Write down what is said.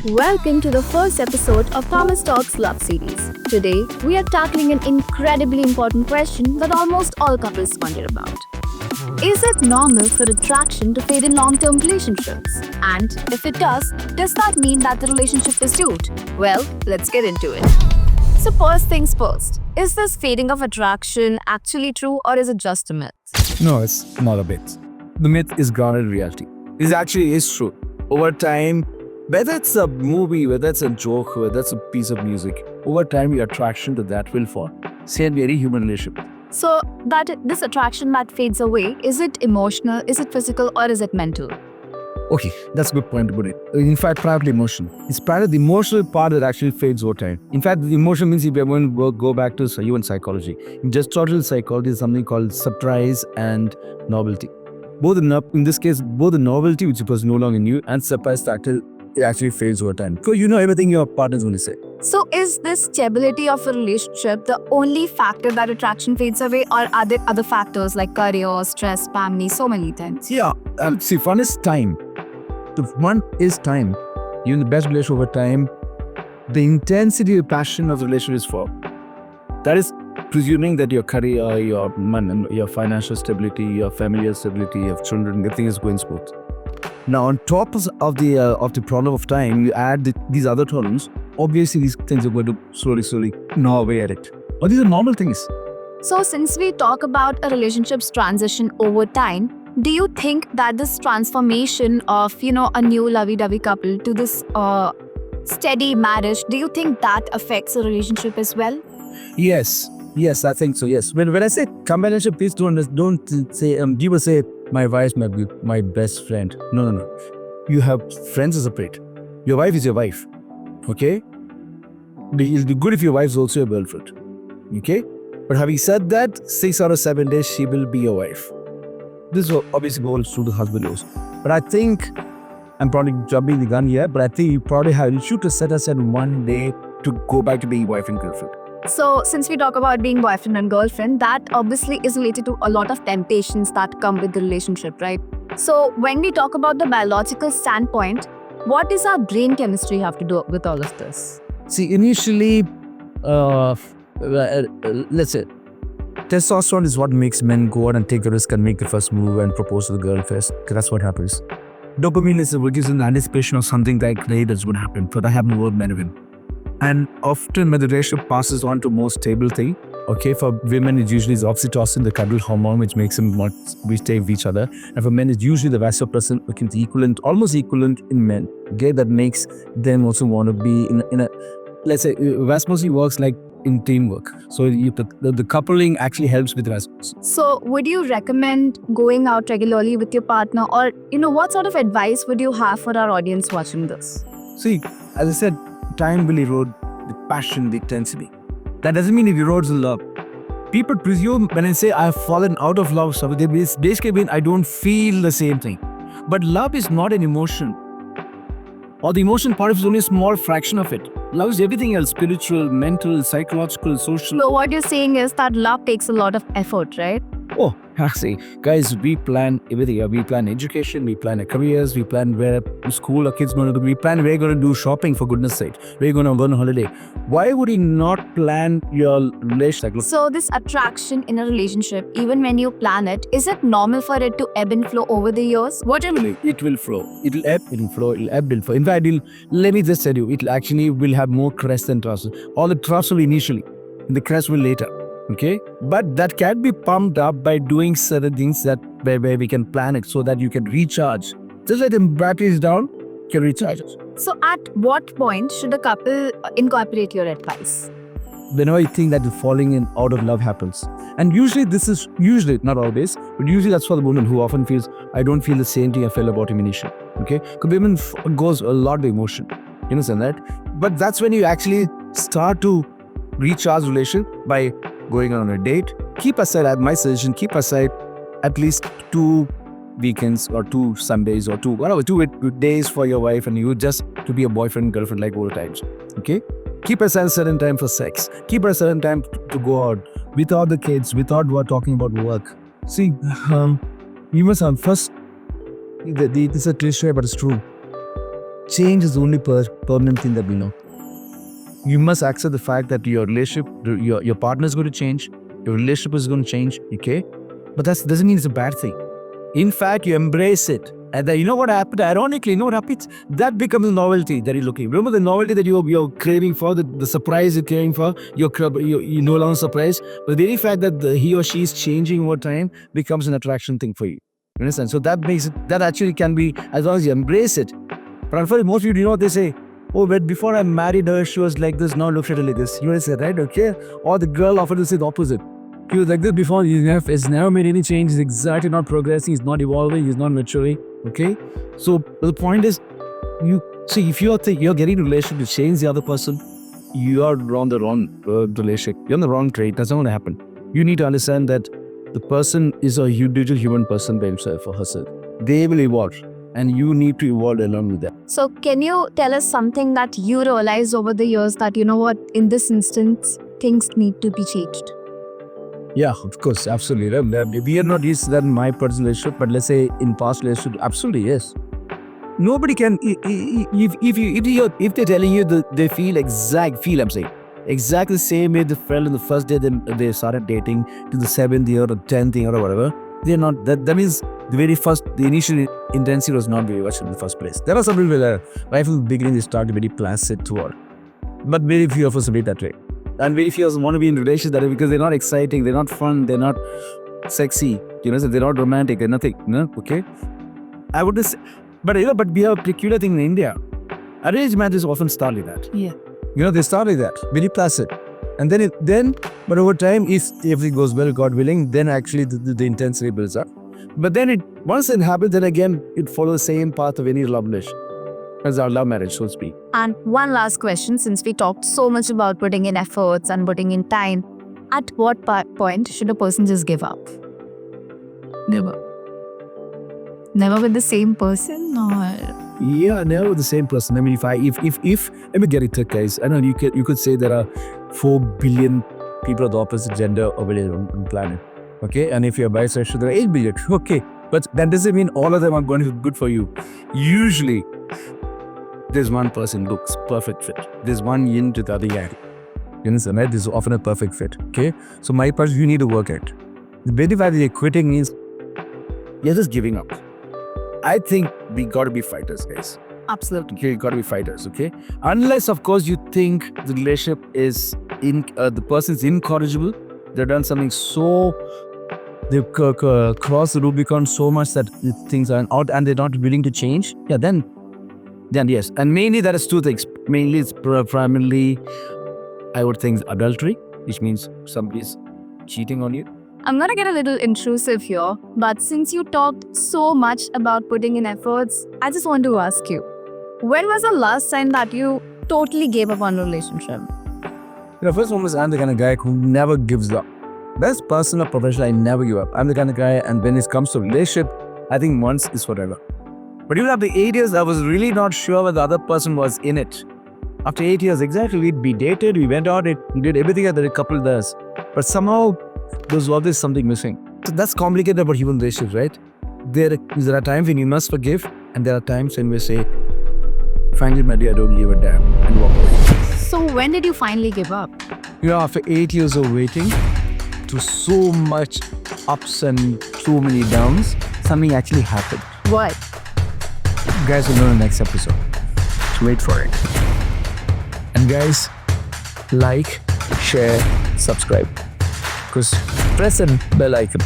Welcome to the first episode of Thomas Talks Love Series. Today, we are tackling an incredibly important question that almost all couples wonder about. Is it normal for attraction to fade in long-term relationships? And if it does that mean that the relationship is doomed? Well, let's get into it. So first things first, is this fading of attraction actually true or is it just a myth? No, it's not a myth. The myth is grounded in reality. It actually is true. Over time, whether it's a movie, whether it's a joke, whether it's a piece of music, over time your attraction to that will fall. Same very human relationship. So that this attraction that fades away, is it emotional, is it physical or is it mental? Okay, that's a good point to put it. In fact, primarily emotion. It's primarily the emotional part that actually fades over time. In fact, the emotion means if you're going to go back to human psychology. In just total psychology is something called surprise and novelty. In this case, both the novelty, which was no longer new, and surprise factor, it actually fades over time. Because you know everything your partner's going to say. So is this stability of a relationship the only factor that attraction fades away, or are there other factors like career, stress, family, so many things? Yeah, see, one is time. The one is time. You're in the best relationship over time. The intensity and passion of the relationship is for. That is presuming that your career, your money, your financial stability, your familial stability, your children, everything is going smooth. Now, on top of the problem of time, you add these other problems. Obviously, these things are going to slowly gnaw away at it. But these are normal things. So since we talk about a relationship's transition over time, do you think that this transformation of, a new lovey-dovey couple to this steady marriage, do you think that affects a relationship as well? Yes, I think so. Yes. When I say companionship, please don't say people say my wife's my best friend. No. You have friends are separate. Your wife is your wife. Okay. It'll be good if your wife's also your girlfriend. Okay. But having said that, 6 out of 7 days she will be your wife. This obviously goes through the husband also. But I think I'm probably jumping the gun here. But I think you should set aside one day to go back to being wife and girlfriend. So since we talk about being boyfriend and girlfriend, that obviously is related to a lot of temptations that come with the relationship, right? So when we talk about the biological standpoint, what does our brain chemistry have to do with all of this? See, initially, let's say, testosterone is what makes men go out and take a risk and make the first move and propose to the girl first. That's what happens. Dopamine is what gives an anticipation of something that's going to happen. So that happens with men and women. And often when the relationship passes on to more stable thing, okay, for women it usually is oxytocin, the cuddle hormone, which makes them we stay with each other. And for men it's usually the vasopressin, which is almost equivalent in men. Okay, that makes them also want to be in a, let's say, vasopressin works like in teamwork. So the coupling actually helps with vasopressin. So would you recommend going out regularly with your partner, or what sort of advice would you have for our audience watching this? See, as I said, time will erode the passion, the intensity. That doesn't mean it erodes the love. People presume when I say I've fallen out of love, so they basically mean I don't feel the same thing. But love is not an emotion. Or the emotion part is only a small fraction of it. Love is everything else: spiritual, mental, psychological, social. So what you're saying is that love takes a lot of effort, right? Oh, see, guys, we plan everything. We plan education, we plan our careers, we plan where school our kids going to do. We plan where we're going to do shopping, for goodness sake. We're going to go on holiday. Why would you not plan your relationship? So this attraction in a relationship, even when you plan it, is it normal for it to ebb and flow over the years? Whatever, it will flow. It'll ebb, it'll flow, it'll ebb, it'll flow. In fact, let me just tell you, it actually will have more crest than trough. All the troughs will initially, and the crest will later. Okay, but that can be pumped up by doing certain things where we can plan it so that you can recharge. Just like the battery is down, you can recharge it. So at what point should a couple incorporate your advice? Whenever you think that the falling in out of love happens. And usually not always, but usually that's for the woman who often feels, I don't feel the same thing I felt about him initially. Okay, because women goes a lot with emotion. You understand that? But that's when you actually start to recharge relation by going on a date. Keep aside, my suggestion, keep aside at least 2 weekends or 2 Sundays or 2 days for your wife and you just to be a boyfriend, girlfriend like old times. Okay? Keep aside a certain time for sex. Keep a certain time to go out without the kids, without talking about work. See, you must have first, it's a cliche but it's true. change is the only permanent thing that we know. You must accept the fact that your relationship, your partner is going to change, your relationship is going to change, okay? But that doesn't mean it's a bad thing. In fact, you embrace it. And then you know what happened? Ironically, you know what happens? That becomes a novelty that you're looking. Remember the novelty that you're craving for, the surprise you're craving for, you're no longer surprised. But the very fact that he or she is changing over time becomes an attraction thing for you. You understand? So that makes it, that actually can be, as long as you embrace it. But unfortunately, most people, you know what they say? Oh, but before I married her, she was like this, now look at her like this. You understand, right? Okay? Or the girl often will say the opposite. He was like this before, he's never made any change, he's exactly not progressing, he's not evolving, he's not maturing. Okay? So the point is, you see, if you're getting a relationship to change the other person, you are on the wrong relationship. You're on the wrong trade. That's not going to happen. You need to understand that the person is a individual human person by himself or herself. They will evolve. And you need to evolve along with them. So, can you tell us something that you realized over the years that, you know what, in this instance, things need to be changed? Yeah, of course, absolutely. We are not used to that in my personal relationship, but let's say in past relationship, absolutely yes. Nobody can. If they're telling you that they feel exactly the same way they felt in the first day they started dating to the 7th year or 10th year or whatever, they're not. That means the initial intensity was not very much in the first place. There are some people where right from the beginning they start very placid toward, but very few of us read that way. And very few of us want to be in relationships that way because they're not exciting, they're not fun, they're not sexy, you know, so they're not romantic, they're nothing, you know, okay? I would just, but we have a peculiar thing in India. Arranged marriages often start like that. Yeah. You know, they start like that, very placid. And but over time, if everything goes well, God willing, then actually the intensity builds up. But then once it happens, then again, it follows the same path of any love relationship. As our love marriage, so to speak. And one last question, since we talked so much about putting in efforts and putting in time, at what point should a person just give up? Never. Never with the same person, or? Yeah, never with the same person. I mean, if let me get it, guys. I know you could say there are 4 billion people of the opposite gender available on the planet. Okay, and if you're bisexual, there are 8 billion. Okay, but that doesn't mean all of them are going to be good for you. Usually, there's one person looks perfect fit. There's one yin to the other yang. You understand, right? This is often a perfect fit. Okay, so my part, you need to work at. The benefit that you're quitting means you're just giving up. I think we got to be fighters, guys. Absolutely. Okay, you got to be fighters. Okay, unless of course you think the relationship is the person's incorrigible. They've done something so. They've crossed the Rubicon so much that things are out and they're not willing to change. Yeah, then yes. And mainly that is 2 things. Mainly it's primarily, I would think, adultery, which means somebody's cheating on you. I'm gonna get a little intrusive here, but since you talked so much about putting in efforts, I just want to ask you, when was the last time that you totally gave up on a relationship? First one was, I'm the kind of guy who never gives up. Best personal or professional, I never give up. I'm the kind of guy, and when it comes to relationship, I think once is forever. But even after 8 years, I was really not sure whether the other person was in it. After 8 years, exactly, we dated, we went out, we did everything that a couple does. But somehow, there was always something missing. So that's complicated about human relationships, right? There are times when you must forgive, and there are times when we say, finally, my dear, I don't give a damn, and walk away. So when did you finally give up? You know, after 8 years of waiting, to so much ups and so many downs, something actually happened. What? You guys will know in the next episode. So wait for it. And guys, like, share, subscribe. Because press the bell icon.